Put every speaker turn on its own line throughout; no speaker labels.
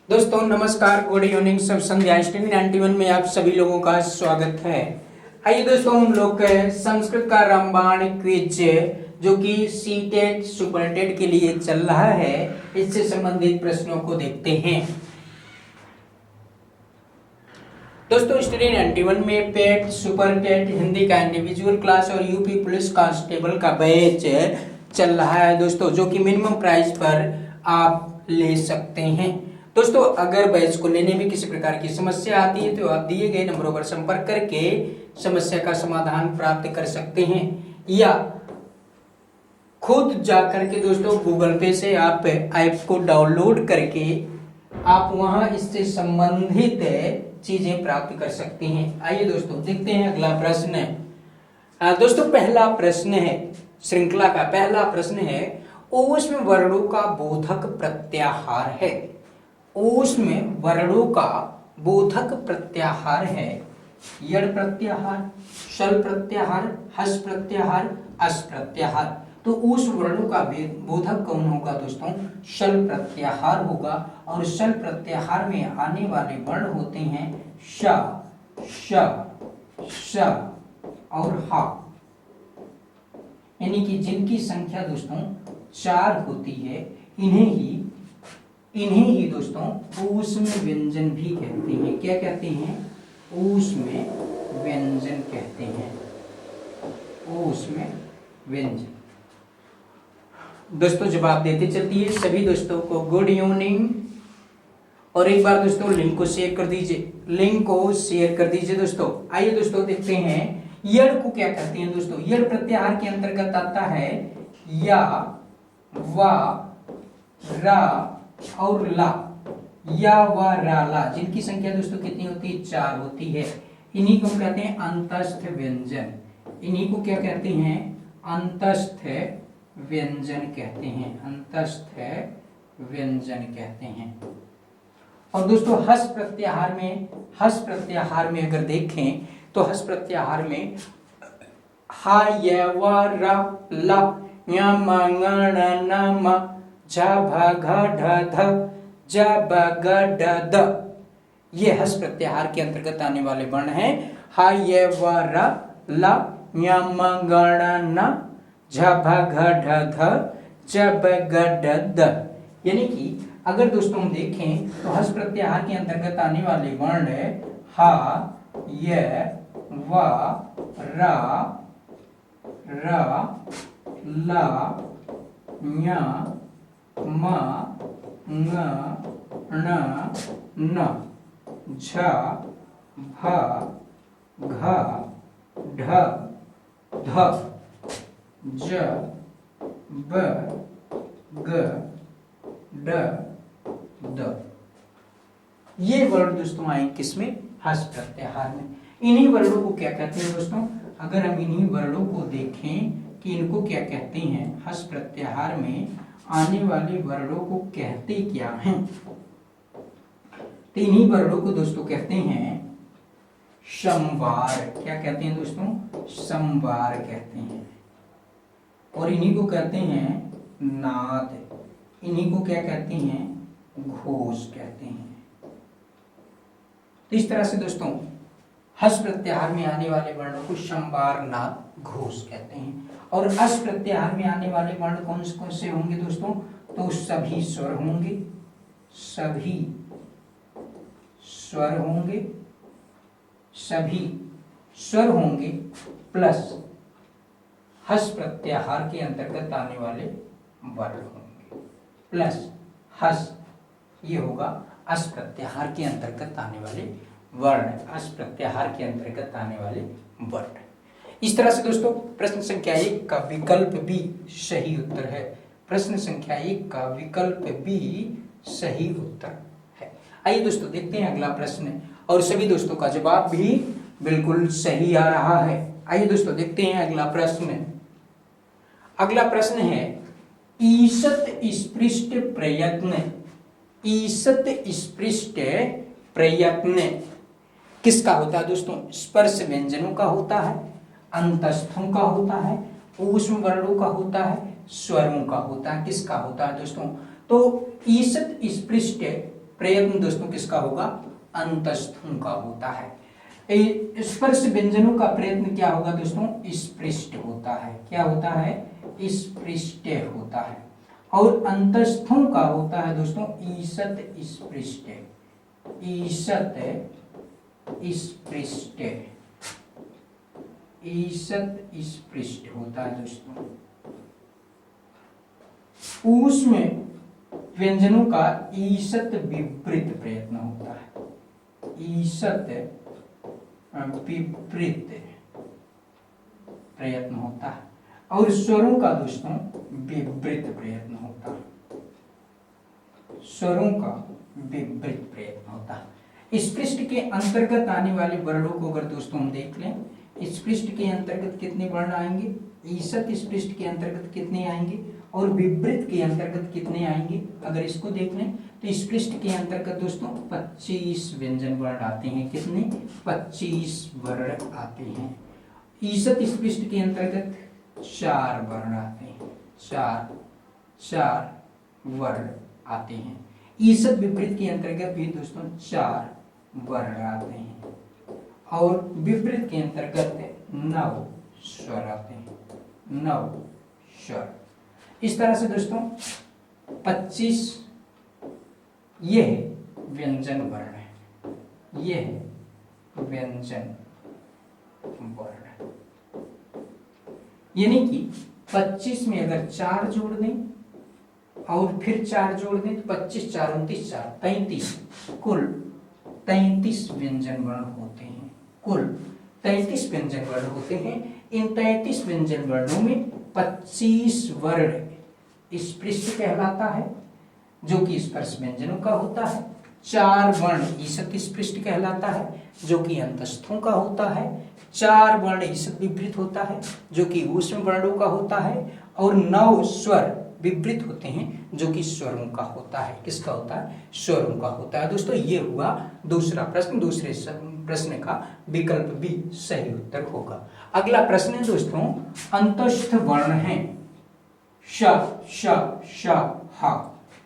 दोस्तों नमस्कार, good evening, सब संध्या स्टडी 91 में आप सभी लोगों का स्वागत है। आइए दोस्तों, हम लोग संस्कृत का रामबाण क्विज जो कि सीटेट सुपरटेट के लिए चल रहा है, इससे संबंधित प्रश्नों को देखते हैं। दोस्तों स्टडी 91 में पेट, सुपरटेट, हिंदी का इंडिविजुअल क्लास और यूपी पुलिस कांस्टेबल का बैच चल रहा है दोस्तों, जो कि मिनिमम प्राइस पर आप ले सकते हैं। दोस्तों अगर बैच को लेने में किसी प्रकार की समस्या आती है तो आप दिए गए नंबरों पर संपर्क करके समस्या का समाधान प्राप्त कर सकते हैं, या खुद जाकर के दोस्तों गूगल पे से आप ऐप को डाउनलोड करके आप वहां इससे संबंधित चीजें प्राप्त कर सकते हैं। आइए दोस्तों देखते हैं अगला प्रश्न। दोस्तों पहला प्रश्न है, श्रृंखला का पहला प्रश्न है, ऊष्म वर्णों का बोधक प्रत्याहार है। ऊष्म वर्णों का बोधक प्रत्याहार है यड़ प्रत्याहार, शल प्रत्याहार, हस प्रत्याहार, अस प्रत्याहार। तो ऊष्म वर्णों का बोधक कौन होगा दोस्तों? शल प्रत्याहार होगा। और शल प्रत्याहार में आने वाले वर्ण होते हैं श, श, श और हा, यानी कि जिनकी संख्या दोस्तों 4 होती है, इन्हें ही दोस्तों ऊष्म व्यंजन भी कहते हैं। क्या कहते हैं? ऊष्म व्यंजन कहते हैं। ऊष्म व्यंजन। दोस्तों जवाब देते चलती है सभी दोस्तों को गुड इवनिंग। और एक बार दोस्तों लिंक को शेयर कर दीजिए, लिंक को शेयर कर दीजिए दोस्तों। आइए दोस्तों देखते हैं यड़ को क्या कहते हैं दोस्तों। यड़ प्रत्याहार के अंतर्गत आता है या, वा, रा और ला। या, वा, रा, ला, जिनकी संख्या दोस्तों कितनी होती है? 4 होती है। इन्हीं को हम कहते हैं अंतस्थ व्यंजन। इन्हीं को क्या कहते हैं? अंतस्थ व्यंजन कहते हैं। अंतस्थ व्यंजन कहते हैं। और दोस्तों हस प्रत्याहार में अगर देखें तो हस प्रत्याहार में हा, य, व, र, ल, य, म, ङ, ण, न, म, झ, भ, घ, ढ, ध, ज, ब, ग, ड, द, ये हस प्रत्याहार के अंतर्गत आने वाले वर्ण हैं। हा, य, व, र, ल, य, म, ङ, ण, न, झ, भ, घ, ढ, ध, ज, ब, ग, ड, द। यानी कि अगर दोस्तों हम देखें तो हस प्रत्याहार के अंतर्गत आने वाले वर्ण हा, य, व, र, ल, ञ, म, ङ, ण, न, झ, भ, घ, ढ, ध, ज, ब, ग, ड, द। ये वर्ण दोस्तों आए किसमें? हस प्रत्याहार में। इन्हीं वर्णों को क्या कहते हैं दोस्तों? अगर हम इन्हीं वर्णों को देखें कि इनको क्या कहते हैं, हस प्रत्याहार में आने वाले वर्णों को कहते क्या हैं, तो इन्हीं वर्णों को दोस्तों कहते हैं संवार। क्या कहते हैं दोस्तों? संवार कहते हैं। और इन्हीं को कहते हैं नाद। इन्हीं को क्या कहते हैं? घोष कहते हैं। तो इस तरह से दोस्तों हस प्रत्याहार में आने वाले वर्णों को संवार, नाद, घोष कहते हैं। और अस प्रत्याहार में आने वाले वर्ण कौन कौन से होंगे दोस्तों? तो सभी स्वर होंगे, सभी स्वर होंगे, सभी स्वर होंगे, प्लस हस प्रत्याहार के अंतर्गत आने वाले वर्ण होंगे, प्लस हस, ये होगा अस प्रत्याहार के अंतर्गत आने वाले वर्ण। अस प्रत्याहार के अंतर्गत आने वाले वर्ण। इस तरह से दोस्तों प्रश्न संख्या 1 का विकल्प बी सही उत्तर है। प्रश्न संख्या 1 का विकल्प बी सही उत्तर है। आइए दोस्तों देखते हैं अगला प्रश्न, और सभी दोस्तों का जवाब भी बिल्कुल सही आ रहा है। आइए दोस्तों देखते हैं अगला प्रश्न। अगला प्रश्न है ईषत स्पृष्ट प्रयत्न। ईषत स्पृष्ट प्रयत्न किसका होता है दोस्तों? स्पर्श व्यंजनों का होता है, अंतस्थों का होता है, ऊष्म वर्णों का होता है, स्वरों का होता है। किसका होता है दोस्तों? तो ईषत स्पृष्ट प्रयत्न दोस्तों किसका होगा, अंतस्थों का होता है। स्पर्श व्यंजनों का प्रयत्न क्या होगा दोस्तों, स्पृष्ट होता है। क्या होता है, स्पृष्ट होता है। और अंतस्थों का होता है दोस्तों ईषत स्पृष्ट, ईषत स्पृष्ट, ईषत स्पृष्ट होता है दोस्तों। ऊष्म व्यंजनों का ईषत विपरीत प्रयत्न होता है, ईषत विपरीत प्रयत्न होता है। और स्वरों का दोस्तों विपरीत प्रयत्न होता है, स्वरों का विपरीत प्रयत्न होता है। स्पृष्ट के अंतर्गत आने वाले वर्णों को अगर दोस्तों हम देख लें, स्पृष्ट के अंतर्गत कितने वर्ण आएंगे, ईषत स्पृष्ट के अंतर्गत कितने आएंगे और विपरीत के अंतर्गत कितने आएंगे, अगर इसको देख लें तो स्पृष्ट के अंतर्गत दोस्तों 25 व्यंजन वर्ण आते हैं। कितने, 25 वर्ण आते हैं। ईषत स्पृष्ट के अंतर्गत 4 वर्ण आते हैं, 4 वर्ण आते हैं। ईषत विपरीत के अंतर्गत भी दोस्तों 4 वर्ण आते हैं और विपरीत के अंतर्गत 9 स्वर आते हैं, 9 स्वर। इस तरह से दोस्तों 25 ये व्यंजन वर्ण है, ये व्यंजन वर्ण, यानी कि 25 में अगर 4 जोड़ दें और फिर 4 जोड़ दें तो 25 4 29 4 33, कुल 33 व्यंजन वर्ण होते हैं, कुल 33 व्यंजन वर्ण होते हैं। इन 33 व्यंजन वर्णों में 25 वर्ण स्पृष्ट कहलाता है जो कि स्पर्श व्यंजनों का होता है। 4 वर्ण ईषत स्पृष्ट कहलाता है जो कि अंतस्थों का होता है। 4 वर्ण ईषत विपरीत होता है जो कि ऊष्म वर्णों का होता है। और 9 स्वर विपरीत होते हैं जो कि स्वरों का होता है। किसका होता है, स्वरों का होता है। दोस्तों ये हुआ दूसरा प्रश्न। दूसरे प्रश्न का विकल्प बी सही उत्तर होगा। अगला प्रश्न है दोस्तों, अंतस्थ वर्ण है श श श ह,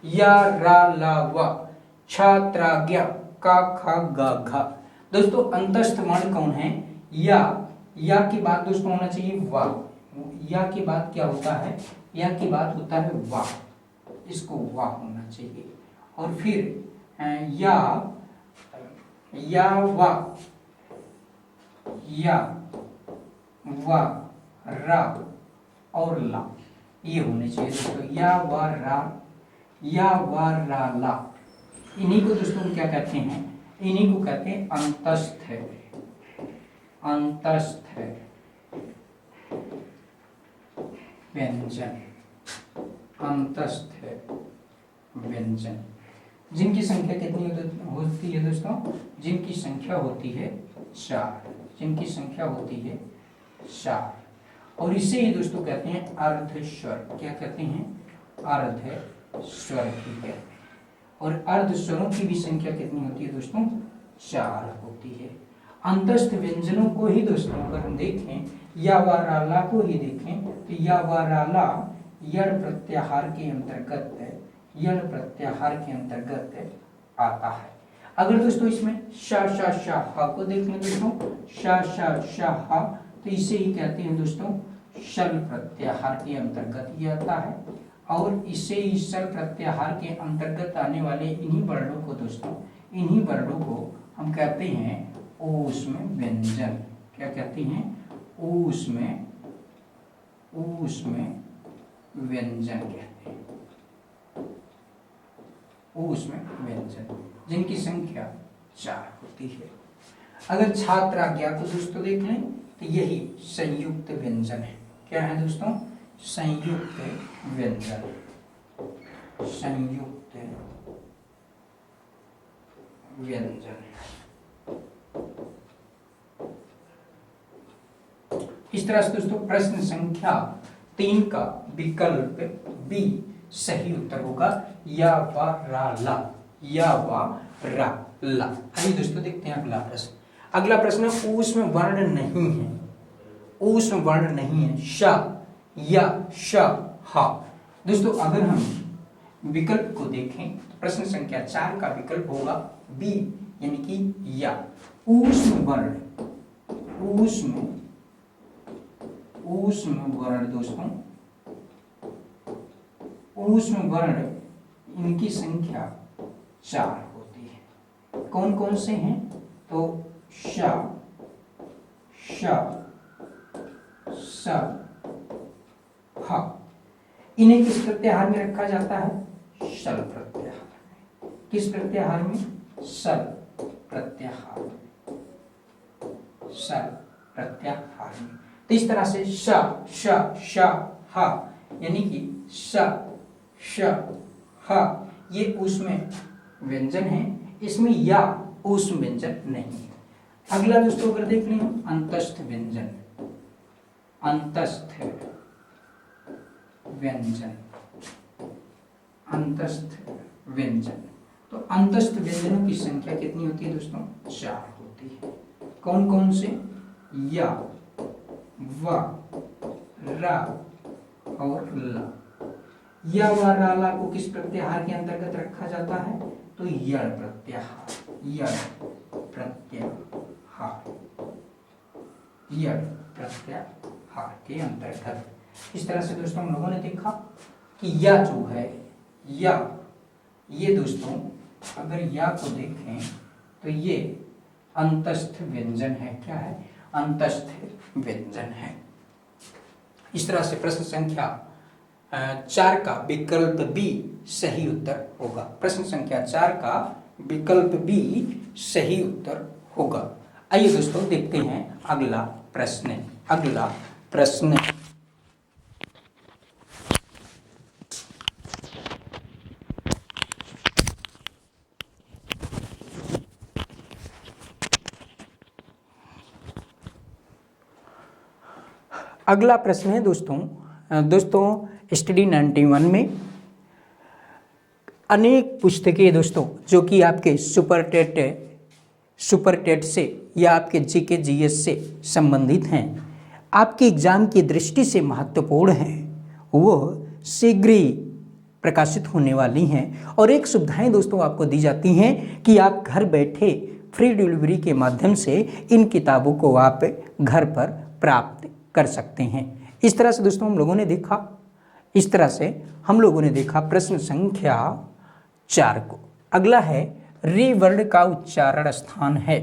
या रा ला व, छ त्रा ज्ञ का ख ग घ। दोस्तों अंतस्थ वर्ण कौन है, या के बाद दोस्तों होना चाहिए वा। या के बाद क्या होता है, या के बाद होता है वा, इसको वा होना चाहिए। और फिर या वा, या वा रा और ला, ये होने चाहिए दोस्तों। या वा रा, या वा रा ला, इन्हीं को दोस्तों क्या कहते हैं, इन्हीं को कहते हैं अंतस्थ, अंतस्थ व्यंजन, अंतस्थ व्यंजन, जिनकी संख्या कितनी होती है दोस्तों, जिनकी संख्या होती है 4, जिनकी संख्या होती है 4। और इसे ही दोस्तों कहते हैं अर्ध स्वर। क्या कहते हैं, अर्ध स्वर भी कहते हैं। और अर्ध स्वरों की भी संख्या कितनी होती है दोस्तों, 4 होती है। अंतस्थ व्यंजनों को ही दोस्तों अगर हम देखें, या वा रा ला को ही देखें तो या वा रा ला यण प्रत्याहार के अंतर्गत, यण प्रत्याहार के अंतर्गत आता है। अगर दोस्तों इसमें श श श ह को देख लें दोस्तों, श श श ह, तो इसे ही कहते हैं दोस्तों शल प्रत्याहार के अंतर्गत ये आता है। और इसे ही शल प्रत्याहार के अंतर्गत आने वाले इन्हीं वर्णों को दोस्तों, इन्हीं वर्णों को हम कहते हैं ऊष्म व्यंजन। क्या कहते हैं, ऊष्म, ऊष्म व्यंजन कहते हैं, ऊष्म व्यंजन, जिनकी संख्या 4 होती है। अगर छात्राज्ञा को दोस्तों देख लें तो यही संयुक्त व्यंजन है। क्या है दोस्तों, संयुक्त व्यंजन, संयुक्त व्यंजन। इस तरह से दोस्तों प्रश्न संख्या 3 का विकल्प बी सही उत्तर होगा, या वा रा ला, या वा रा ला। आइए दोस्तों देखते हैं अगला प्रश्न। अगला प्रश्न ऊष्म वर्ण नहीं है, ऊष्म वर्ण नहीं है श, या श ह। दोस्तों अगर हम विकल्प को देखें तो प्रश्न संख्या 4 का विकल्प होगा बी, यानी कि या। ऊष्म वर्ण, ऊष्म वर्ण दोस्तों, ऊष्म वर्ण इनकी संख्या 4 होती है। कौन कौन से हैं? तो श, श, स, ह। इन्हें किस प्रत्याहार में रखा जाता है? शल प्रत्याहार। किस प्रत्याहार में? शल प्रत्याहार, शल प्रत्याहार में। तो इस तरह से श, श, श, ह, यानी कि श, श, ह ये ऊष्म व्यंजन है, इसमें या ऊष्म व्यंजन नहीं है। अगला दोस्तों अगर देख लें अंतस्थ व्यंजन, अंतस्थ व्यंजन, अंतस्थ व्यंजन। तो अंतस्थ व्यंजनों की संख्या कितनी होती है दोस्तों? 4 होती है। कौन कौन से? या, व, रा और ला। या व रा ला को किस प्रत्याहार के अंतर्गत रखा जाता है? तो यड़ प्रत्याहार, यड़ प्रत्याहार, यड़ प्रत्याहार के अंतर्गत। इस तरह से दोस्तों हम लोगों ने देखा कि या जो है, या ये दोस्तों अगर या को देखें तो ये अंतस्थ व्यंजन है। क्या है? अंतस्थ व्यंजन है। इस तरह से प्रश्न संख्या 4 का विकल्प बी सही उत्तर होगा। प्रश्न संख्या 4 का विकल्प बी सही उत्तर होगा। आइए दोस्तों देखते हैं अगला प्रश्न। अगला प्रश्न, अगला प्रश्न है दोस्तों स्टडी 91 में अनेक पुस्तकें दोस्तों जो कि आपके सुपर टेट से या आपके जीके जीएस से संबंधित हैं, आपके एग्जाम की दृष्टि से महत्वपूर्ण हैं, वो शीघ्र ही प्रकाशित होने वाली हैं। और एक सुविधाएं दोस्तों आपको दी जाती हैं कि आप घर बैठे फ्री डिलीवरी के माध्यम से इन किताबों को आप घर पर प्राप्त कर सकते हैं। इस तरह से दोस्तों हम लोगों ने देखा प्रश्न संख्या 4 को। अगला है री वर्ण का उच्चारण स्थान है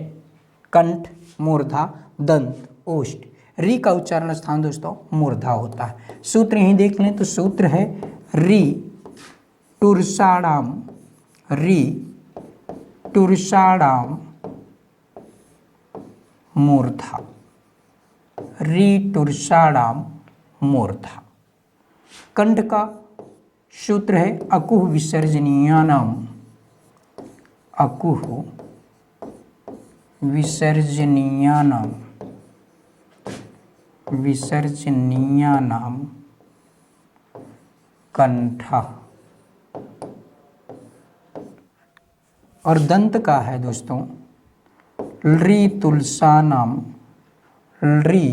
कंठ, मूर्धा, दंत, ओष्ठ। री का उच्चारण स्थान दोस्तों मूर्धा होता है। सूत्र यहीं देख लें तो सूत्र है री टुर्साणाम, री टुर्साणाम मूर्धा, री टुर्साणाम मूर्धा। कंठ का सूत्र है अकुह विसर्जनीयानाम, अकुह विसर्जनीयानाम, विसर्जनीयानाम कंठ। और दंत का है दोस्तों री तुलसानाम, री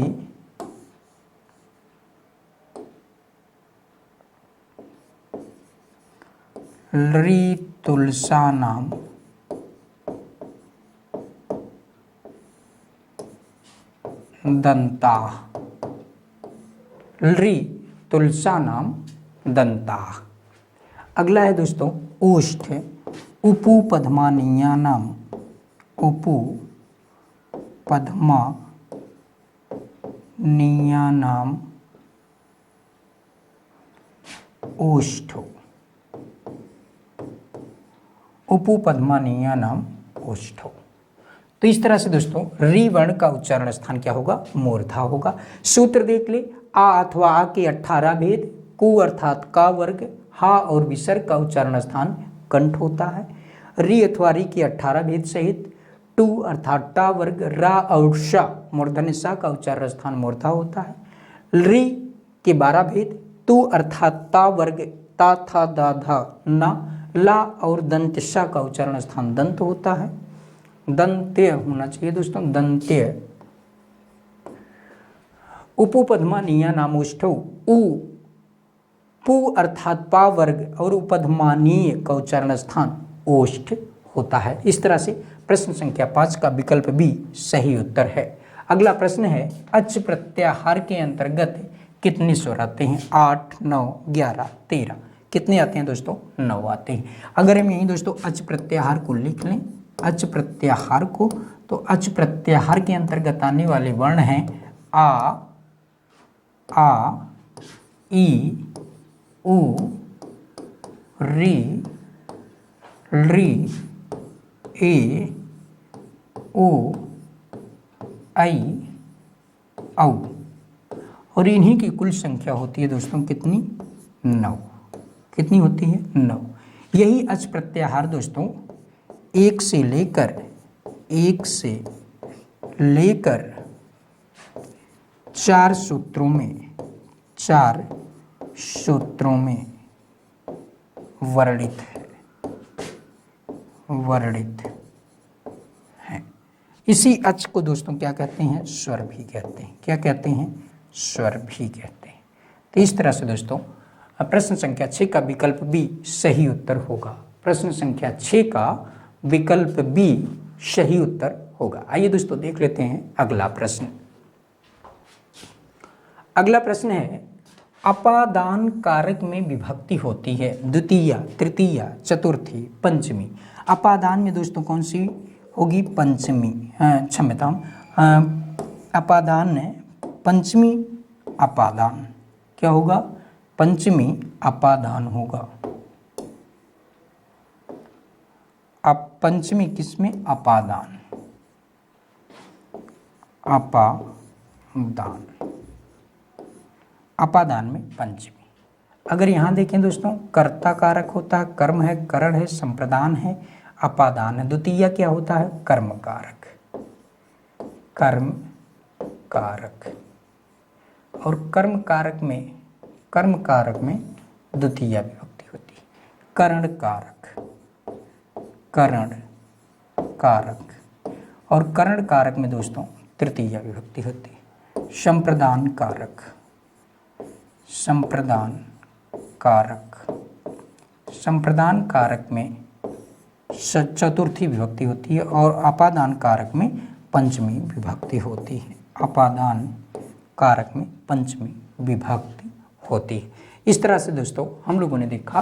तुलसानाम दंता, री तुलसानाम दंता। अगला है दोस्तों ओष्ठ, उपू पद्मानीयानाम, उपू पद्मानीयानाम ओष्ठ, उपू पद्मानीयानाम ओष्ठ। तो इस तरह से दोस्तों री वर्ण का उच्चारण स्थान क्या होगा? मूर्धा होगा। सूत्र देख ले, आ अथवा आ के 18 भेद, कु अर्थात का वर्ग, हा और विसर्ग का उच्चारण स्थान कंठ होता है। री अथवा री के 18 भेद सहित टू अर्थात टा वर्ग, रा और श मूर्धन्य सा का उच्चारण स्थान मूर्धा होता है। री के 12 भेद, तू अर्थात ता वर्ग, ता था दा धा ना, ला और दंत श का उच्चारण स्थान दंत होता है। दंत्य होना चाहिए दोस्तों, दंत्य। उपपद्मानीयानाम ओष्ठौ, उ पू अर्थात पा वर्ग और उपधमानीय का उच्चारण स्थान ओष्ठ होता है। इस तरह से प्रश्न संख्या 5 का विकल्प बी सही उत्तर है। अगला प्रश्न है अच प्रत्याहार के अंतर्गत कितने स्वर आते हैं? 8, 9, 11, 13। कितने आते हैं दोस्तों? 9 आते हैं। अगर हम यही दोस्तों अच प्रत्याहार को लिख लें, अच प्रत्याहार को, तो अच प्रत्याहार के अंतर्गत आने वाले वर्ण हैं आ, ई, उ, री, ए, ओ, आई, औ। और इन्हीं की कुल संख्या होती है दोस्तों कितनी? 9। कितनी होती है? 9। यही अच प्रत्याहार दोस्तों एक से लेकर 4 सूत्रों में वर्णित है। इसी अच को दोस्तों क्या कहते हैं? स्वर भी कहते हैं। क्या कहते हैं? स्वर भी कहते हैं। तो इस तरह से दोस्तों प्रश्न संख्या 6 का विकल्प बी सही उत्तर होगा। प्रश्न संख्या 6 का विकल्प बी सही उत्तर होगा। आइए दोस्तों देख लेते हैं अगला प्रश्न। अगला प्रश्न है अपादान कारक में विभक्ति होती है द्वितीया, तृतीया, चतुर्थी, पंचमी। अपादान में दोस्तों कौन सी होगी? पंचमी। क्षम्यतां, अपादान है पंचमी अपादान। क्या होगा? पंचमी अपादान होगा। अब पंचमी किसमें? अपादान। अपादान में पंचमी। अगर यहाँ देखें दोस्तों कर्ता कारक होता है, कर्म है, करण है, संप्रदान है, अपादान है। द्वितीय क्या होता है? कर्म कारक। और कर्म कारक में द्वितीय विभक्ति होती है। करण कारक और करण कारक में दोस्तों तृतीय विभक्ति होती है। संप्रदान कारक में चतुर्थी विभक्ति होती है और अपादान कारक में पंचमी विभक्ति होती है। अपादान कारक में पंचमी विभक्ति होती है। इस तरह से दोस्तों हम लोगों ने देखा,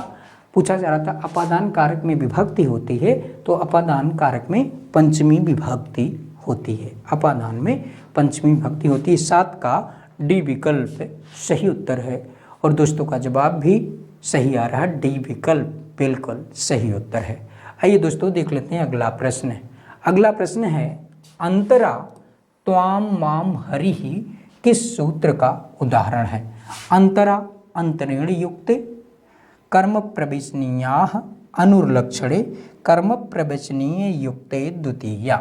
पूछा जा रहा था अपादान कारक में विभक्ति होती है तो अपादान कारक में पंचमी विभक्ति होती है। अपादान में पंचमी विभक्ति होती है। 7 का डी विकल्प सही उत्तर है और दोस्तों का जवाब भी सही आ रहा है। डी विकल्प बिल्कुल सही उत्तर है। आइए दोस्तों देख लेते हैं अगला प्रश्न। अगला प्रश्न है अंतरा त्वाम माम हरि ही किस सूत्र का उदाहरण है? अंतरा अंतरेण युक्त कर्म प्रवेशनीयाः अनुर्लक्षणे कर्म प्रवेशनीय युक्ते द्वितीया।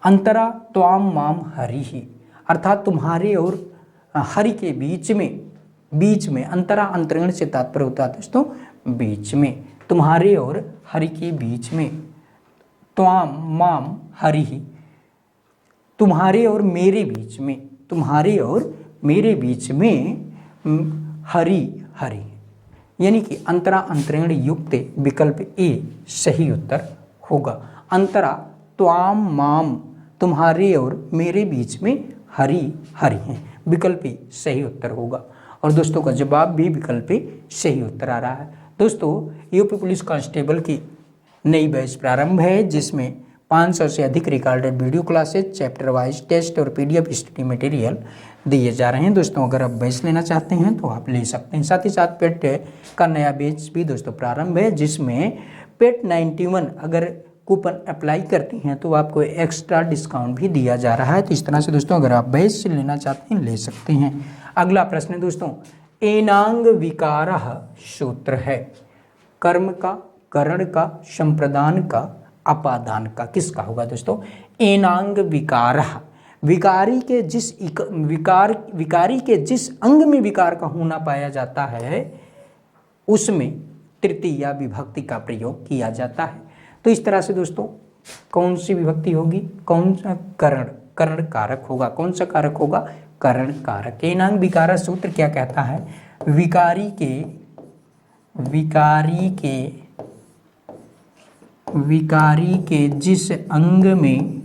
अंतरा त्वाम माम हरि ही अर्थात तुम्हारे और हरि के बीच में अंतरा अंतरेण से तात्पर्य होता है दोस्तों बीच में, तुम्हारे और हरि के बीच में। त्वाम माम हरि ही तुम्हारे और मेरे बीच में, हरि यानी कि अंतरा अंतरेण युक्त विकल्प ए सही उत्तर होगा। अंतरा त्वाम माम तुम्हारे और मेरे बीच में हरि हैं, विकल्प ए सही उत्तर होगा और दोस्तों का जवाब भी विकल्प ए सही उत्तर आ रहा है। दोस्तों यूपी पुलिस कांस्टेबल की नई बैच प्रारंभ है जिसमें 500 से अधिक recorded video classes, chapter wise test और पीडीएफ स्टडी मटेरियल दिए जा रहे हैं। दोस्तों अगर आप बैच लेना चाहते हैं तो आप ले सकते हैं। साथ ही साथ पेट का नया बैच भी दोस्तों प्रारंभ है जिसमें पेट 91 अगर कूपन अप्लाई करती हैं तो आपको एक्स्ट्रा डिस्काउंट भी दिया जा रहा है। तो इस तरह से दोस्तों अगर आप बैच से लेना चाहते हैं ले सकते हैं। अगला प्रश्न है दोस्तों एनांग विकारः सूत्र है कर्म का, करण का, संप्रदान का, अपादान का। किसका होगा दोस्तों? एनांग विकारः विकारी के जिस अंग में विकार का होना पाया जाता है उसमें तृतीया विभक्ति का प्रयोग किया जाता है। तो इस तरह से दोस्तों कौन सी विभक्ति होगी? कौन सा? करण कारक होगा। कौन सा कारक होगा? करण कारक। एनांग विकारः सूत्र क्या कहता है? विकारी विकारी के जिस अंग में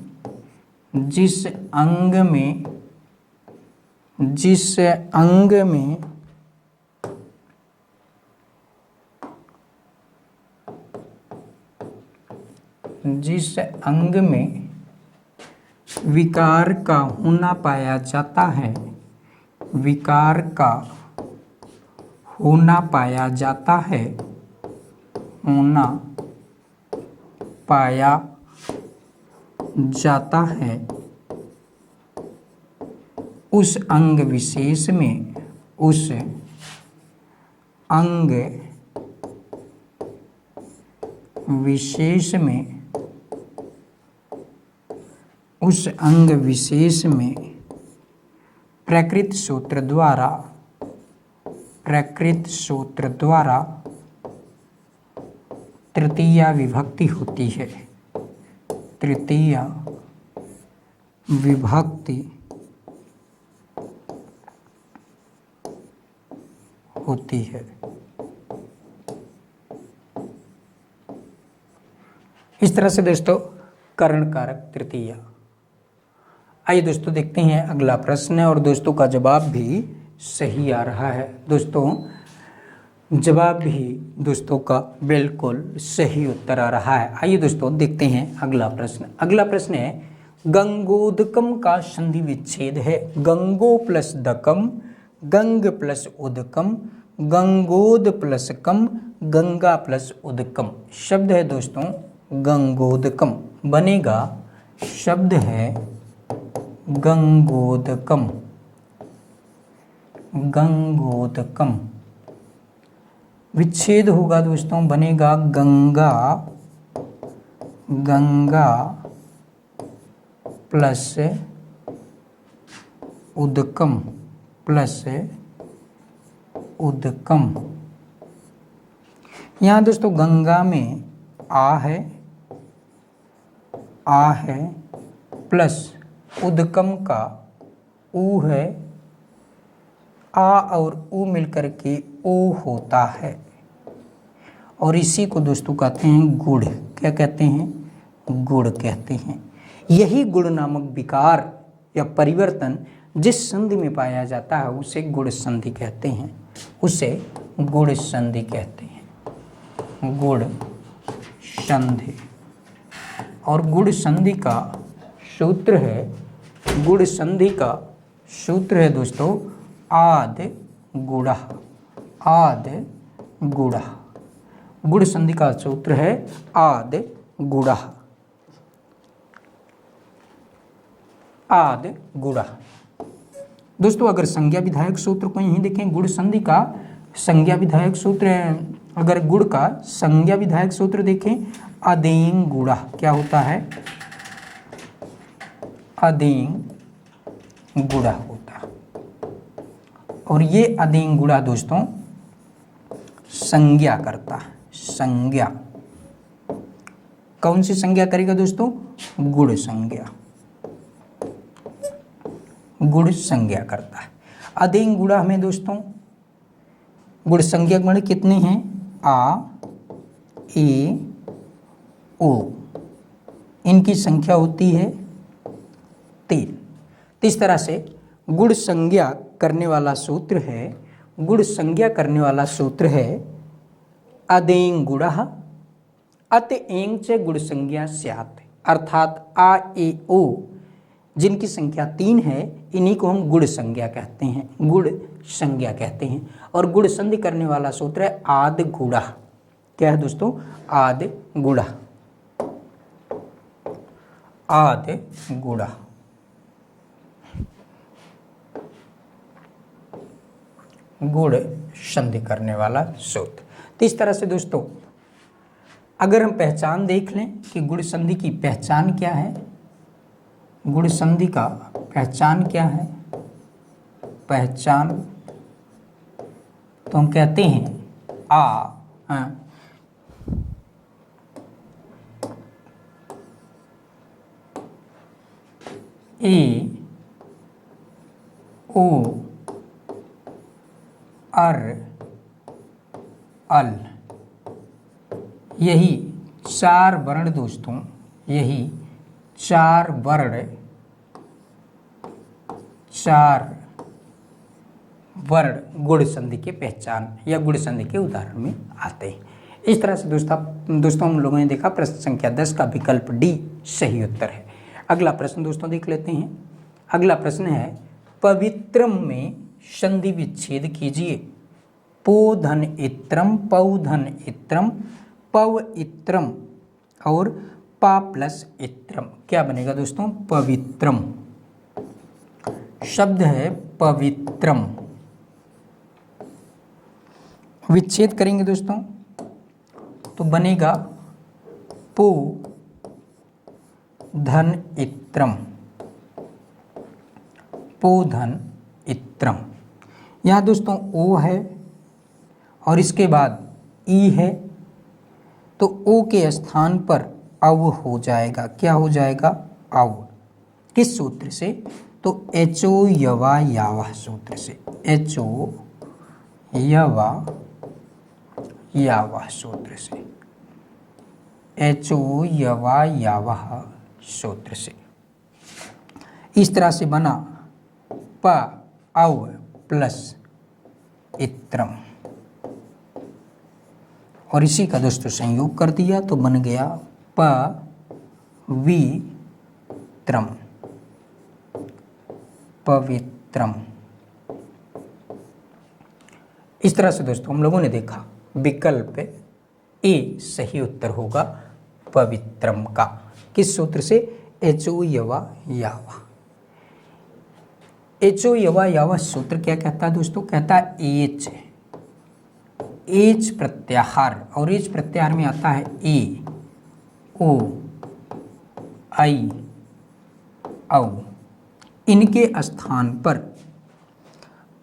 विकार का होना पाया जाता है, विकार का होना पाया जाता है, होना पाया जाता है, उस अंग विशेष में, उस अंग विशेष में, उस अंग विशेष में प्रकृत सूत्र द्वारा तृतीया विभक्ति होती है, तृतीया विभक्ति होती है। इस तरह से दोस्तों करण कारक तृतीया। आइए दोस्तों देखते हैं अगला प्रश्न है और दोस्तों का जवाब भी सही आ रहा है। दोस्तों जवाब भी दोस्तों का बिल्कुल सही उत्तर आ रहा है। आइए दोस्तों देखते हैं अगला प्रश्न। अगला प्रश्न है गंगोदकम का संधि विच्छेद है। गंगो प्लस दकम, गंग प्लस उदकम, गंगोद प्लस कम, गंगा प्लस उदकम। शब्द है दोस्तों गंगोदकम, बनेगा शब्द है गंगोदकम, गंगोदकम। विच्छेद होगा दोस्तों, बनेगा गंगा, गंगा प्लस उदकम, प्लस उदकम। यहाँ दोस्तों गंगा में आ है प्लस उदकम का ऊ है, आ और ऊ मिलकर के ओ होता है और इसी को दोस्तों कहते हैं गुड़। क्या कहते हैं? गुड़ कहते हैं। यही गुड़ नामक विकार या परिवर्तन जिस संधि में पाया जाता है उसे गुड़ संधि कहते हैं, उसे गुड़ संधि कहते हैं, गुड़ संधि। और गुड़ संधि का सूत्र है, गुड़ संधि का सूत्र है दोस्तों आद गुड़ा, आद गुड़ा। गुड़ संधि का सूत्र है आद गुड़ा, आद गुड़ा। दोस्तों अगर संज्ञा विधायक सूत्र को यहीं देखें, गुड़ संधि का संज्ञा विधायक सूत्र है, अगर गुड़ का संज्ञा विधायक सूत्र देखें अदेंग गुड़ा। क्या होता है? अदेंग गुड़ा होता है। और ये अदेंग गुड़ा दोस्तों संज्ञा करता है, संज्ञा। कौन सी संज्ञा करेगा दोस्तों? गुड़ संज्ञा, गुड़ संज्ञा करता है। अदेंग गुड़ा में दोस्तों गुड़ संज्ञा गण कितने हैं? आ, ए, ओ। इनकी संख्या होती है 3। तो इस तरह से गुड़ संज्ञा करने वाला सूत्र है, गुड़ संज्ञा करने वाला सूत्र है अदेंग गुड़ा अत एंग च गुड़ संज्ञा स्यात्। अर्थात आ, ए, ओ जिनकी संख्या 3 है इन्हीं को हम गुड़ संज्ञा कहते हैं, गुड़ संज्ञा कहते हैं। और गुड़ संधि करने वाला सूत्र है आद गुड़ा। क्या है दोस्तों? आद गुड़ा, आद गुड़ा। गुड़ संधि करने वाला सूत्र। तो इस तरह से दोस्तों अगर हम पहचान देख लें कि गुड़ संधि की पहचान क्या है, गुड़ संधि का पहचान क्या है? पहचान तो हम कहते हैं आ, ए, ओ, अर, अल, यही 4 वर्ण दोस्तों, यही 4 वर्ण गुण संधि के पहचान या गुण संधि के उदाहरण में आते हैं। इस तरह से दोस्तों हम लोगों ने देखा प्रश्न संख्या 10 का विकल्प डी सही उत्तर है। अगला प्रश्न दोस्तों देख लेते हैं। अगला प्रश्न है पवित्रम में संधि विच्छेद कीजिए। पो धन इत्रम, पौ धन इत्रम, पव इत्रम और पा प्लस इत्रम, क्या बनेगा दोस्तों? पवित्रम। शब्द है पवित्रम। विच्छेद करेंगे दोस्तों तो बनेगा पो धन इत्रम, पो धन इत्रम। यहाँ दोस्तों ओ है और इसके बाद ई है, तो ओ के स्थान पर अव हो जाएगा। क्या हो जाएगा? अव। किस सूत्र से? तो एचो यवा यावा सूत्र से, एचो यवा यावा सूत्र से, एचो यवा यावा सूत्र से। इस तरह से बना प अव प्लस इत्रम और इसी का दोस्तों संयोग कर दिया तो बन गया प वी त्रम, पवित्रम। इस तरह से दोस्तों हम लोगों ने देखा विकल्प ए सही उत्तर होगा पवित्रम का। किस सूत्र से? एचो यवा यावा। एचो यवा यावा सूत्र क्या कहता है दोस्तों? कहता है एच, एच प्रत्याहार, और एच प्रत्याहार में आता है ए ओ आई औ। इनके स्थान पर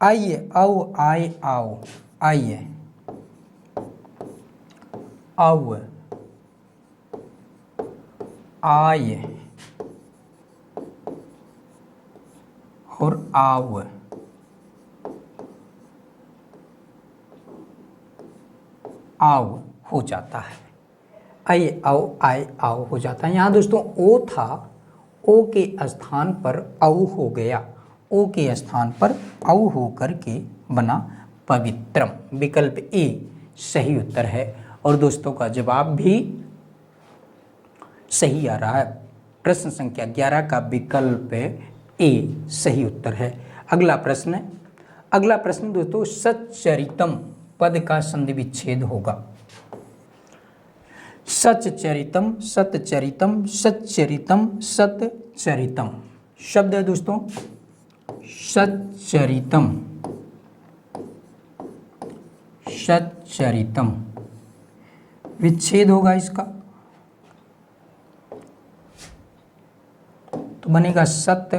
आइए औ आय आओ, आइए औ आय और आव, आव हो जाता है। आइए आओ आय आओ हो जाता है। यहाँ दोस्तों ओ था, ओ के स्थान पर औ हो गया, ओ के स्थान पर औ हो करके बना पवित्रम। विकल्प ए सही उत्तर है और दोस्तों का जवाब भी सही आ रहा है। प्रश्न संख्या 11 का विकल्प ए सही उत्तर है। अगला प्रश्न दोस्तों सच्चरितम पद का संधि विच्छेद होगा। सच्चरितम, सतचरितम, सच्चरितम, सतचरितम। शब्द है दोस्तों सच्चरितम, सच्चरितम। विच्छेद होगा इसका तो बनेगा सत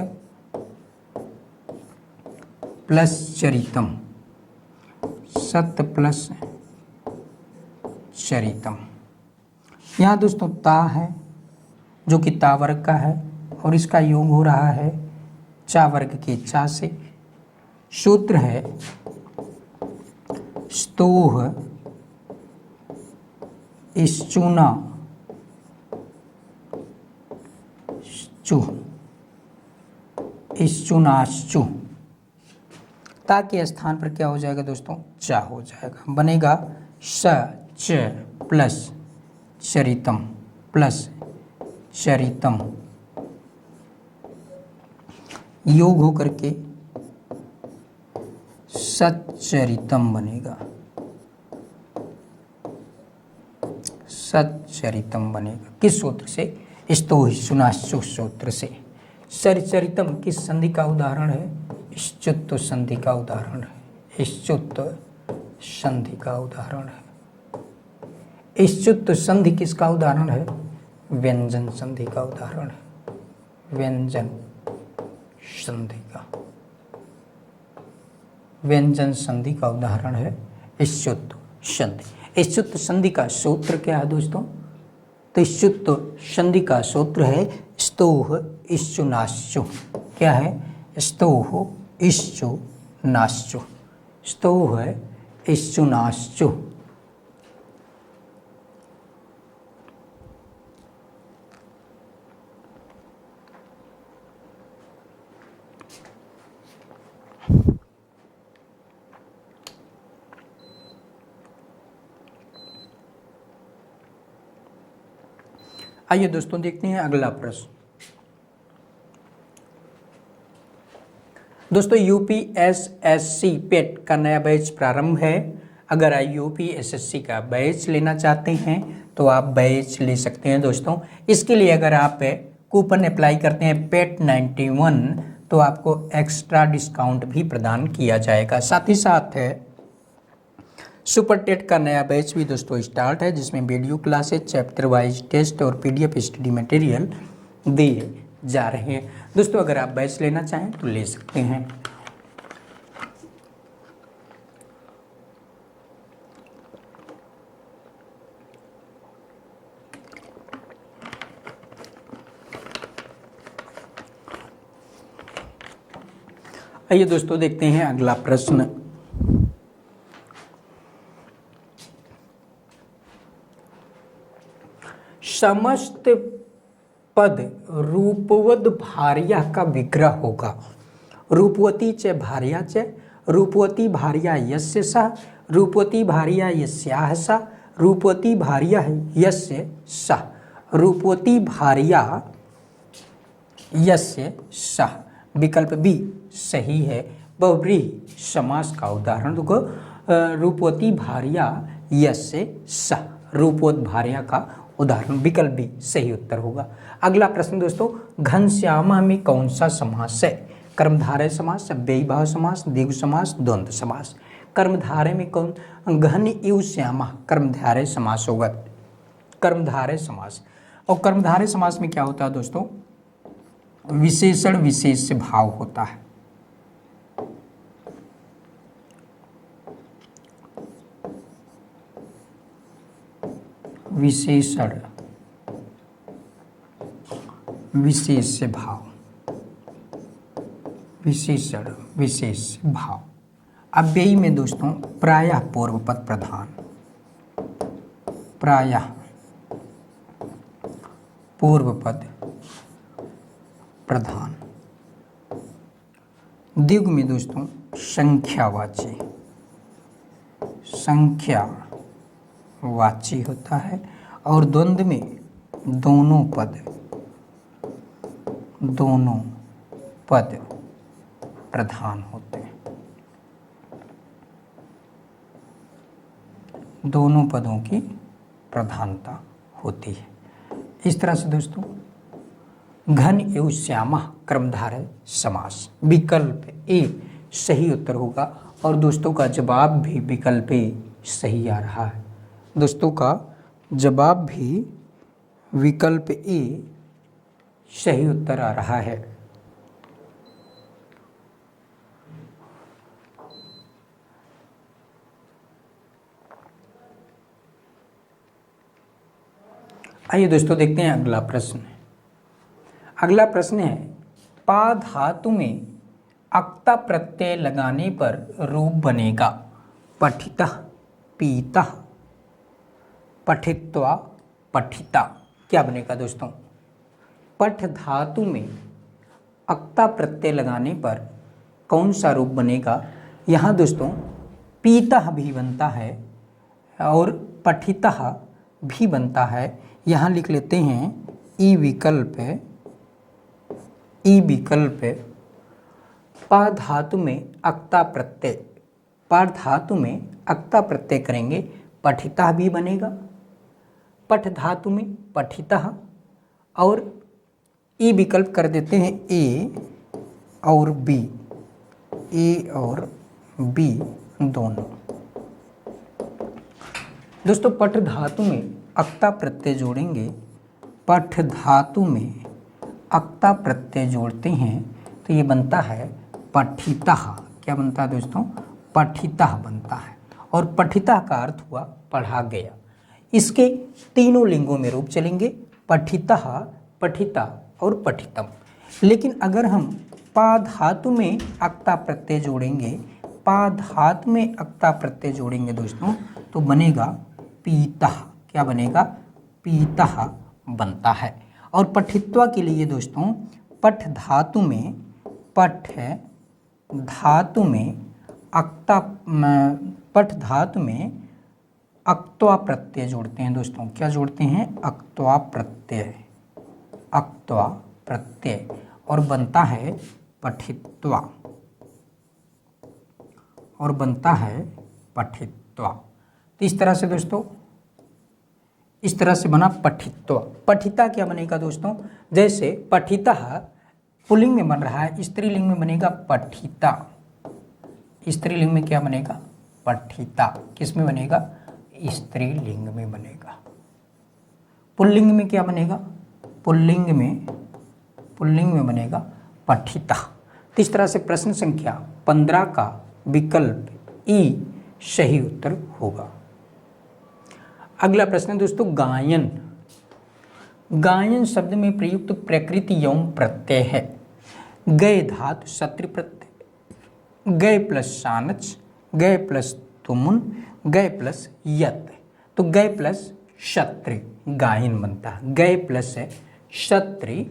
प्लस चरितम, सत प्लस चरितम। यहाँ दोस्तों ता है जो कि ता वर्ग का है और इसका योग हो रहा है चा वर्ग के चा से। सूत्र है स्तोह इश्चुना इश्चुनाश्चु। ता के स्थान पर क्या हो जाएगा दोस्तों? चा हो जाएगा। बनेगा स च प्लस चरितम प्लस चरितम, योग हो करके सच्चरितम बनेगा, सच्चरितम बनेगा। किस सूत्र से? स्तोहिशुनाश्चु सूत्र से। सच्चरितम किस संधि का उदाहरण है? इश्चुत्व संधि का उदाहरण है, इश्चुत्व संधि का उदाहरण है। इश्चुत्व संधि किसका उदाहरण है? व्यंजन संधि का उदाहरण है, व्यंजन संधि का, व्यंजन संधि का उदाहरण है इश्चुत्व संधि। इश्चुत्व संधि का सूत्र क्या है दोस्तों? तो इश्चुत्व संधि का सूत्र है स्तोह इश्चुनाश्चु। क्या है? स्तोह इश्चुनाश्चु, स्तोह इश्चुनाश्चु। आइए दोस्तों देखते हैं अगला प्रश्न। दोस्तों यूपीएसएससी पेट का नया बैच प्रारंभ है। अगर आप यूपीएसएससी का बैच लेना चाहते हैं तो आप बैच ले सकते हैं दोस्तों। इसके लिए अगर आप कूपन अप्लाई करते हैं पेट 91 तो आपको एक्स्ट्रा डिस्काउंट भी प्रदान किया जाएगा। साथ ही साथ सुपर टेट का नया बैच भी दोस्तों स्टार्ट है, जिसमें video classes, chapter wise test और पीडीएफ स्टडी मटेरियल दिए जा रहे हैं। दोस्तों अगर आप बैच लेना चाहें तो ले सकते हैं। आइए दोस्तों देखते हैं अगला प्रश्न। समस्त पद रूपवद भार्या का विग्रह होगा। रूपवती च भार्या च, रूपवती भार्या यस्य सा, रूपवती भार्या यस्याह सा, रूपवती भार्या यस्य सा, रूपवती भार्या यस्य सा। विकल्प बी सही है। बहुव्रीहि समास का उदाहरण देखो, रूपवती भार्या यस्य सा, रूपवत भार्या का उदाहरण विकल्प भी सही उत्तर होगा। अगला प्रश्न दोस्तों, घनश्यामा में कौन सा समास है? कर्मधारय समास, व्ययभाव समास, द्विगु समास, द्वंद्व समास। कर्मधारय में कौन? घन इव श्यामा कर्मधारय समास होगा, कर्मधारय समास। और कर्मधारय समास में क्या होता है दोस्तों? विशेषण विशेष भाव होता है। विशेषण विशेष भाव, विशेषण विशेष भाव। अव्ययी में दोस्तों प्रायः पूर्व पद प्रधान, प्रायः पूर्व पद प्रधान। द्विगु में दोस्तों संख्यावाची, संख्यावाची होता है। और द्वंद्व में दोनों पद प्रधान होते हैं। दोनों पदों की प्रधानता होती है। इस तरह से दोस्तों घन एवं श्यामा कर्मधारय समास। विकल्प ए सही उत्तर होगा। और दोस्तों का जवाब भी विकल्प ए सही आ रहा है। दोस्तों का जवाब भी विकल्प ए सही उत्तर आ रहा है। आइए दोस्तों देखते हैं अगला प्रश्न। अगला प्रश्न है, पा धातु में अक्ता प्रत्यय लगाने पर रूप बनेगा पठितः, पीतः, पठित्वा, पठिता। क्या बनेगा दोस्तों? पठ धातु में अक्ता प्रत्यय लगाने पर कौन सा रूप बनेगा? यहाँ दोस्तों पीतः भी बनता है और पठितः भी बनता है। यहाँ लिख लेते हैं ई विकल्प, ई विकल्प। पा धातु में अक्ता प्रत्यय, पा धातु में अक्ता प्रत्यय करेंगे, पठिता भी बनेगा। पठ धातु में पठिता, और ई विकल्प कर देते हैं ए और बी, ए और बी दोनों। दोस्तों पठ धातु में अक्ता प्रत्यय जोड़ेंगे, पठ धातु में अक्ता प्रत्यय जोड़ते हैं तो ये बनता है पठितः। क्या बनता है दोस्तों? पठितः बनता है। और पठितः का अर्थ हुआ पढ़ा गया। इसके तीनों लिंगों में रूप चलेंगे, पठितः, पठिता और पठितम। लेकिन अगर हम पा धातु में अक्ता प्रत्यय जोड़ेंगे, पा धातु में अक्ता प्रत्यय जोड़ेंगे दोस्तों तो बनेगा पीतः। क्या बनेगा? पीतः बनता है। और पठित्वा के लिए दोस्तों पठ धातु में, पठ धातु में अक्ता, पठ धातु में अक्त्वा प्रत्यय जोड़ते हैं दोस्तों। क्या जोड़ते हैं? अक्त्वा प्रत्यय। अक्त्वा प्रत्यय और बनता है पठित्वा, और बनता है पठित्वा। तो इस तरह से दोस्तों, इस तरह से बना पठित्वा। पठिता क्या बनेगा दोस्तों, जैसे पठिता पुल्लिंग में बन रहा है, स्त्रीलिंग में बनेगा पठिता। स्त्रीलिंग में क्या बनेगा, पठिता। किस में बनेगा, स्त्रीलिंग में बनेगा। पुल्लिंग में क्या बनेगा, पुल्लिंग में बनेगा पठिता। तो इस तरह से प्रश्न संख्या 15 का विकल्प ई सही उत्तर होगा। अगला प्रश्न दोस्तों, गायन। गायन शब्द में प्रयुक्त प्रकृति एवं प्रत्यय है। गए धातु शत्रु प्रत्यय, गए प्लस सानच, गए प्लस तुमुन, गए प्लस यत। तो गए प्लस शत्रु गायन बनता है, गए प्लस शत्रु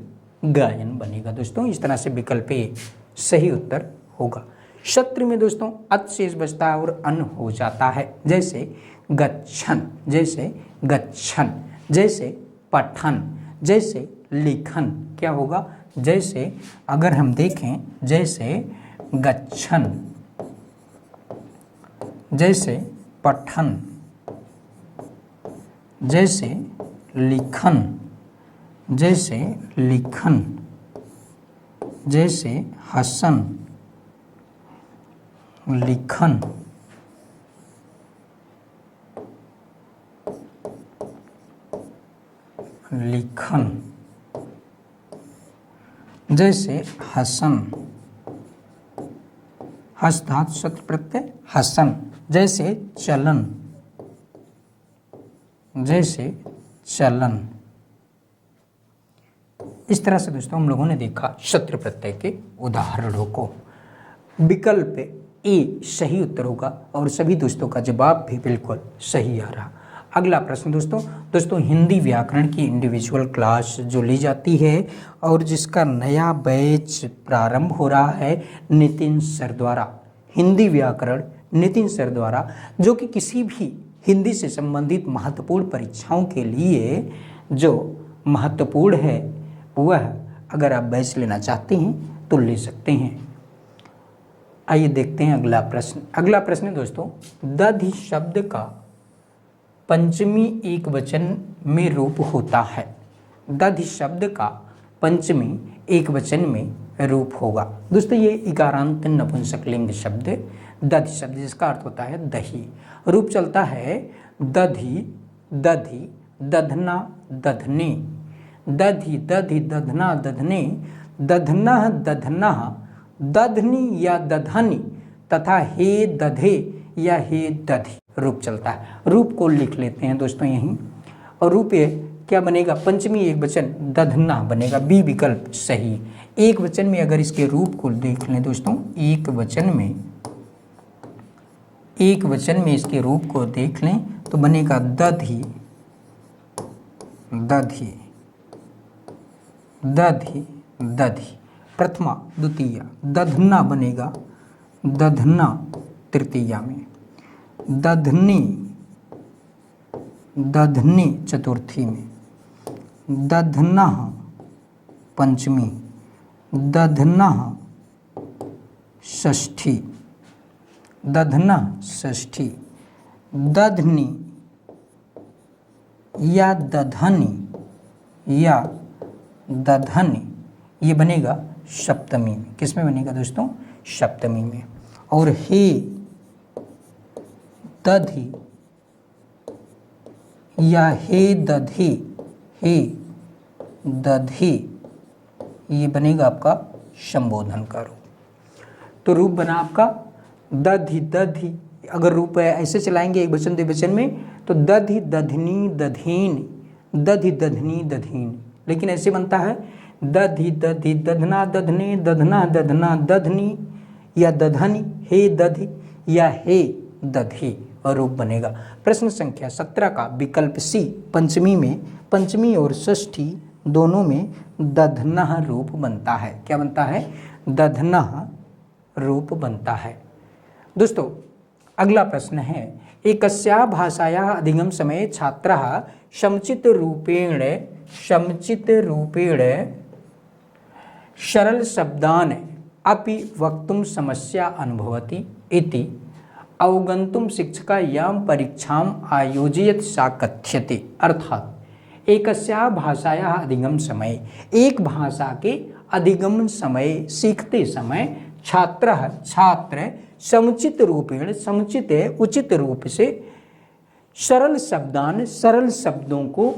गायन बनेगा दोस्तों। इस तरह से विकल्प ए सही उत्तर होगा। शत्रु में दोस्तों अत शेष बचता है और अन हो जाता है, जैसे गच्छन, जैसे गच्छन, जैसे पठन, जैसे लिखन। क्या होगा, जैसे अगर हम देखें, जैसे गच्छन, जैसे पठन, जैसे लिखन, जैसे लिखन, जैसे हसन, लिखन, लिखन, जैसे हसन, हस धातु शत्रु प्रत्यय हसन, जैसे चलन, जैसे चलन। इस तरह से दोस्तों हम लोगों ने देखा शत्रु प्रत्यय के उदाहरणों को। विकल्प ए सही उत्तर होगा और सभी दोस्तों का जवाब भी बिल्कुल सही आ रहा। अगला प्रश्न दोस्तों हिंदी व्याकरण की इंडिविजुअल क्लास जो ली जाती है और जिसका नया बैच प्रारंभ हो रहा है नितिन सर द्वारा। हिंदी व्याकरण नितिन सर द्वारा, जो कि किसी भी हिंदी से संबंधित महत्वपूर्ण परीक्षाओं के लिए जो महत्वपूर्ण है वह अगर आप बैच लेना चाहते हैं तो ले सकते हैं। आइए देखते हैं अगला प्रश्न। अगला प्रश्न है दोस्तों, दधि शब्द का पंचमी एक वचन में रूप होता है। दधि शब्द का पंचमी एक वचन में रूप होगा। दोस्तों ये इकारांत नपुंसकलिंग शब्द दधि शब्द, जिसका अर्थ होता है दही। रूप चलता है दधि, दधि, दधना, दधने, दधि, दधि, दधना, दधने, दधना, दधना, दधनी या दधनी तथा हे दधे या हे दधि रूप चलता है। रूप को लिख लेते हैं दोस्तों यहीं, और रूप क्या बनेगा, पंचमी एक वचन दधना बनेगा, बी विकल्प सही। एक वचन में अगर इसके रूप को देख लें दोस्तों, एक वचन में इसके रूप को देख लें तो बनेगा दधि, दधि, दधि, दधि प्रथमा द्वितीया, दधना बनेगा दधना तृतीया में, दधनी, दधनी चतुर्थी में, दधना पंचमी, दधना षष्ठी, दधना षष्ठी, दधनी या दधनी या दधनी ये बनेगा सप्तमी में। किस में बनेगा दोस्तों, सप्तमी में। और हे दधि या हे दधि, हे दधि ये बनेगा आपका संबोधन का रूप। तो रूप बना आपका दधि, दधि। अगर रूप ऐसे चलाएंगे एक वचन द्विवचन में तो दधि, दधनी, दधीन, दधि, दधनी, दधीन। लेकिन ऐसे बनता है दधि, दधि, दधना, दधने, दधना, दधना, दधनी या दधनी, हे दधि या हे दधि और रूप बनेगा। प्रश्न संख्या 17 का विकल्प सी पंचमी में, पंचमी और षष्ठी दोनों में दधना रूप बनता है। क्या बनता है, दधना रूप बनता है। दोस्तों अगला प्रश्न है, एकस्या भाषाया अधिगम समय छात्रः समुचित रूपेण समुचित रूपेण सरल शब्दान अपि वक्तुं समस्या अनुभवति इति अवगन्तुं शिक्षकायां परीक्षाम् आयोजयत् सा कथ्यते। अर्थात एकस्याः भाषायाः अधिगम समय, एक भाषा के अधिगम समय सीखते समय छात्र समुचित रूपेण, समुचित उचित रूप से सरल शब्दान, सरल शब्दों को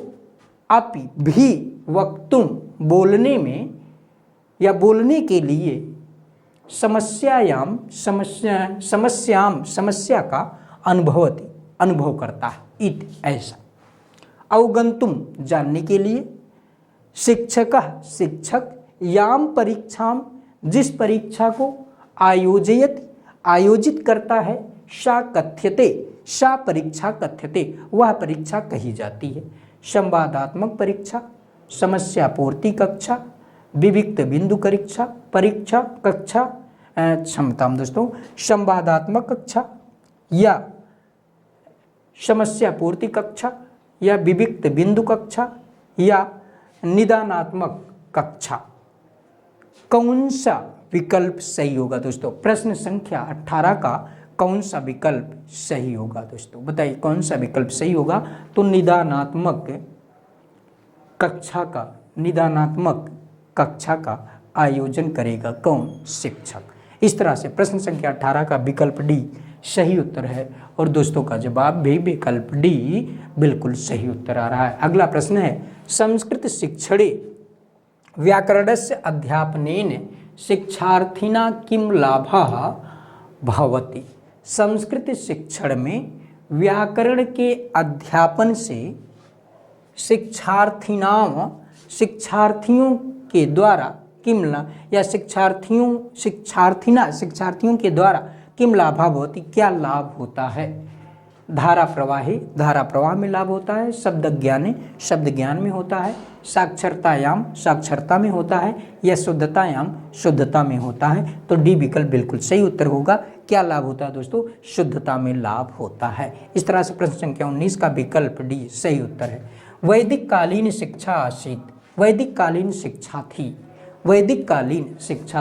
अपि भी वक्तुम बोलने में या बोलने के लिए समस्या का अनुभव करता है। इत ऐसा अवगंतुम जानने के लिए, शिक्षक याम परीक्षाम जिस परीक्षा को आयोजित करता है, सा कथ्यते, सा परीक्षा कथ्यते, वह परीक्षा कही जाती है। संवादात्मक परीक्षा, समस्या पूर्ति कक्षा, विविक्त बिंदु परीक्षा कक्षा, क्षमता दोस्तों, संवादात्मक कक्षा या समस्या पूर्ति कक्षा या विविक्त बिंदु कक्षा या निदानात्मक कक्षा। कौन सा विकल्प सही होगा दोस्तों? प्रश्न संख्या 18 का कौन सा विकल्प सही होगा दोस्तों? बताइए कौन सा विकल्प सही होगा? तो निदानात्मक कक्षा का आयोजन करेगा कौन? शिक्षक। इस तरह से प्रश्न संख्या 18 का विकल्प डी सही उत्तर है और दोस्तों का जवाब भी विकल्प डी बिल्कुल सही उत्तर आ रहा है। अगला प्रश्न है, संस्कृत शिक्षणे व्याकरणस्य अध्यापनेन शिक्षार्थिना किम लाभः भवति? संस्कृत शिक्षण में व्याकरण के अध्यापन से शिक्षार्थियों के द्वारा किम या शिक्षार्थियों के द्वारा किम लाभः भवति, क्या लाभ होता है? धारा प्रवाह में लाभ होता है, शब्द ज्ञान में होता है, साक्षरता में होता है या शुद्धता में होता है। तो डी विकल्प बिल्कुल सही उत्तर होगा। क्या लाभ होता है दोस्तों? शुद्धता में लाभ होता है। इस तरह से प्रश्न संख्या 19 का विकल्प डी सही उत्तर है। वैदिक कालीन शिक्षा आसीत, वैदिक कालीन शिक्षा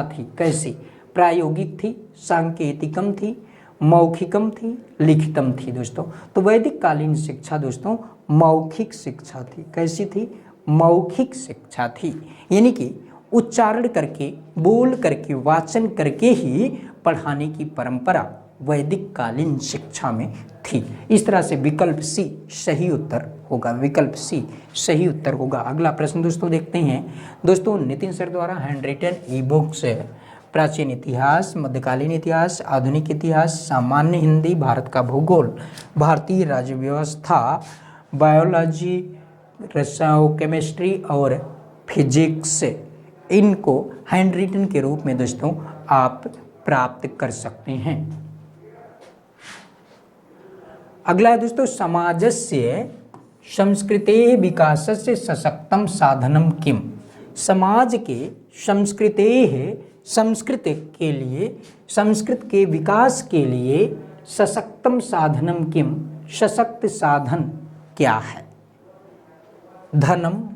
थी कैसी? प्रायोगिक थी, सांकेतिकम थी, मौखिकम थी, लिखितम थी दोस्तों। तो वैदिक कालीन शिक्षा दोस्तों मौखिक शिक्षा थी। कैसी थी? मौखिक शिक्षा थी, यानी कि उच्चारण करके, बोल करके, वाचन करके ही पढ़ाने की परंपरा वैदिक कालीन शिक्षा में थी। इस तरह से विकल्प सी सही उत्तर होगा, विकल्प सी सही उत्तर होगा। अगला प्रश्न दोस्तों देखते हैं। दोस्तों नितिन सर द्वारा हैंड रिटन ई बुक्स प्राचीन इतिहास, मध्यकालीन इतिहास, आधुनिक इतिहास, सामान्य हिंदी, भारत का भूगोल, भारतीय राज्य व्यवस्था, बायोलॉजी, रसायन केमिस्ट्री और फिजिक्स, इनको हैंड रिटन के रूप में दोस्तों आप प्राप्त कर सकते हैं। अगला है दोस्तों, समाजस्य संस्कृतेः विकासस्य सशक्तम साधनम किम? समाज के संस्कृत के विकास के लिए सशक्तम साधनम किम? सशक्त साधन क्या है? धनम,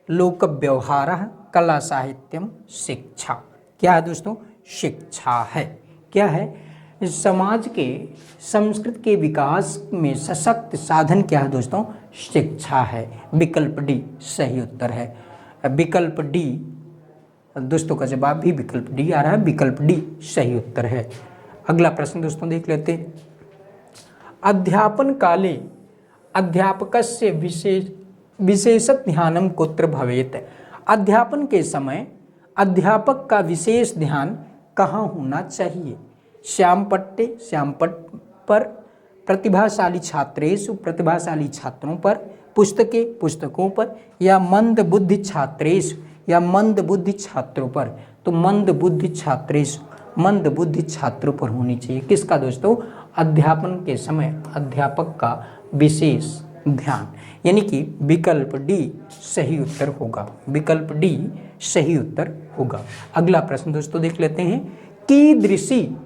लोक व्यवहारः, कला साहित्यम, शिक्षा। क्या है दोस्तों? शिक्षा है। क्या है? समाज के संस्कृत के विकास में सशक्त साधन क्या है दोस्तों? शिक्षा है। विकल्प डी सही उत्तर है। विकल्प डी दोस्तों का जवाब भी विकल्प डी आ रहा है, विकल्प डी सही उत्तर है। अगला प्रश्न दोस्तों देख लेते हैं। अध्यापन काले अध्यापकस्य विशेष ध्यानम कुत्र भवेत? अध्यापन के समय अध्यापक का विशेष ध्यान कहाँ होना चाहिए? श्यामपट्ट पर, प्रतिभाशाली छात्रों पर, पुस्तकों पर या मंदबुद्धि छात्रों पर? तो मंदबुद्धि छात्रों पर होनी चाहिए। किसका दोस्तों? अध्यापन के समय अध्यापक का विशेष ध्यान, यानी कि विकल्प डी सही उत्तर होगा, विकल्प डी सही उत्तर होगा। अगला प्रश्न दोस्तों देख लेते हैं। कीदृशी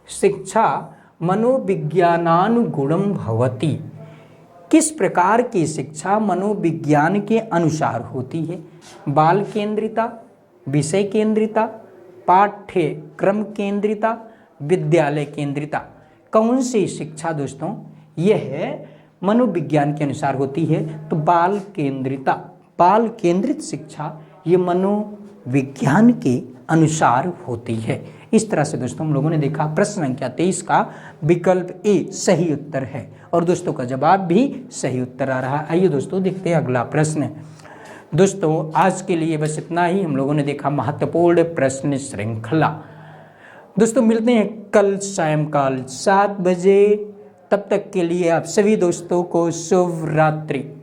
शिक्षा मनोविज्ञानानुगुणं भवति? किस प्रकार की शिक्षा मनोविज्ञान के अनुसार होती है? बाल केंद्रिता, विषय केंद्रिता, पाठ्यक्रम केंद्रिता, विद्यालय केंद्रिता। कौन सी शिक्षा दोस्तों यह मनोविज्ञान के अनुसार होती है? तो बाल केंद्रिता, बाल केंद्रित शिक्षा ये मनोविज्ञान के अनुसार होती है। इस तरह से दोस्तों हम लोगों ने देखा प्रश्न संख्या 23 का विकल्प ए सही उत्तर है और दोस्तों का जवाब भी सही उत्तर आ रहा है। आइए दोस्तों देखते हैं अगला प्रश्न। दोस्तों आज के लिए बस इतना ही। हम लोगों ने देखा महत्वपूर्ण प्रश्न श्रृंखला। दोस्तों मिलते हैं कल सायंकाल 7 बजे। तब तक के लिए आप सभी दोस्तों को शुभ रात्रि।